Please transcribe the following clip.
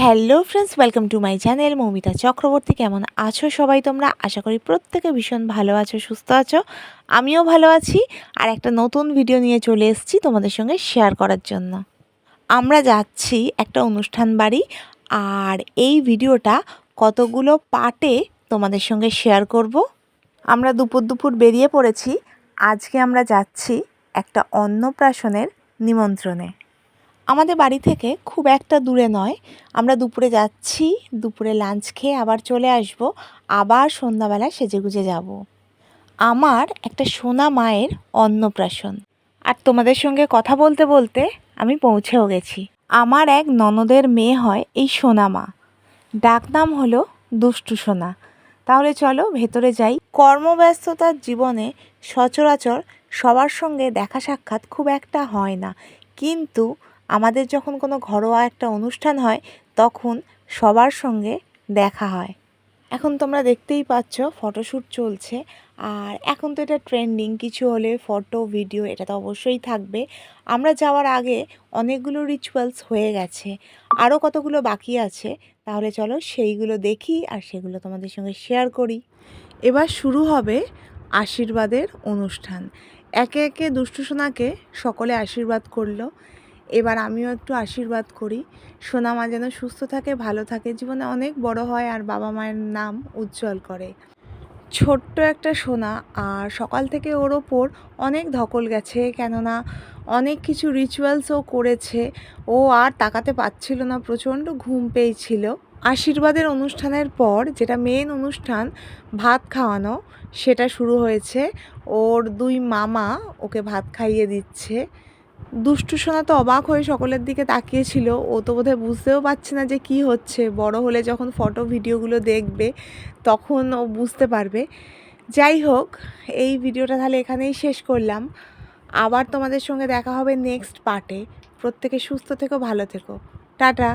Hello friends, welcome to my channel Moumita Chakraborty. কেমন আছো সবাই তোমরা? আশা করি প্রত্যেকে ভীষণ ভালো আছো, সুস্থ আছো। আমিও ভালো আছি আর একটা নতুন ভিডিও নিয়ে চলে এসেছি তোমাদের সঙ্গে শেয়ার করার জন্য। আমরা যাচ্ছি একটা অনুষ্ঠান বাড়ি, আর এই ভিডিওটা কতগুলো পার্টে তোমাদের সঙ্গে শেয়ার করব। আমরা দুপুর বেরিয়ে পড়েছি। আজকে আমরা যাচ্ছি একটা অন্নপ্রাশনের নিমন্ত্রণে। আমাদের বাড়ি থেকে খুব একটা দূরে নয়। আমরা দুপুরে যাচ্ছি, দুপুরে লাঞ্চ খেয়ে আবার চলে আসব, আবার সন্ধ্যাবেলা সেজেগুজে যাব। আমার একটা সোনা মায়ের অন্নপ্রাশন, আর তোমাদের সঙ্গে কথা বলতে বলতে আমি পৌঁছেও গেছি। আমার এক ননদের মেয়ে হয় এই সোনা মা, ডাকনাম হলো দুষ্টু সোনা। তাহলে চলো ভেতরে যাই। কর্মব্যস্ততার জীবনে সচরাচর সবার সঙ্গে দেখা সাক্ষাৎ খুব একটা হয় না, কিন্তু আমাদের যখন কোনো ঘরোয়া একটা অনুষ্ঠান হয় তখন সবার সঙ্গে দেখা হয়। এখন তোমরা দেখতেই পাচ্ছ ফটোশ্যুট চলছে, আর এখন তো এটা ট্রেন্ডিং, কিছু হলে ফটো ভিডিও এটা তো অবশ্যই থাকবে। আমরা যাওয়ার আগে অনেকগুলো রিচুয়ালস হয়ে গেছে, আরও কতগুলো বাকি আছে। তাহলে চলো সেইগুলো দেখি আর সেগুলো তোমাদের সঙ্গে শেয়ার করি। এবার শুরু হবে আশীর্বাদের অনুষ্ঠান। একে একে দুষ্টু সোনাকে সকলে আশীর্বাদ করলো। এবার আমিও একটু আশীর্বাদ করি। সোনা মা যেন সুস্থ থাকে, ভালো থাকে, জীবনে অনেক বড় হয় আর বাবা মায়ের নাম উজ্জ্বল করে। ছোট্ট একটা সোনা, আর সকাল থেকে ওর ওপর অনেক ধকল গেছে, কেননা অনেক কিছু রিচুয়ালসও করেছে। ও আর তাকাতে পারছিল না, প্রচণ্ড ঘুম পেয়েছিল। আশীর্বাদের অনুষ্ঠানের পর যেটা মেন অনুষ্ঠান, ভাত খাওয়ানো, সেটা শুরু হয়েছে। ওর দুই মামা ওকে ভাত খাইয়ে দিচ্ছে। দুষ্টু সোনা তো অবাক হয়ে সকলের দিকে তাকিয়েছিল। ও তো বোধহয় বুঝতেও পারছে না যে কি হচ্ছে। বড় হলে যখন ফটো ভিডিওগুলো দেখবে তখন ও বুঝতে পারবে। যাই হোক, এই ভিডিওটা তাহলে এখানেই শেষ করলাম। আবার তোমাদের সঙ্গে দেখা হবে নেক্সট পার্টে। প্রত্যেকে সুস্থ থেকো, ভালো থেকো, টাটা।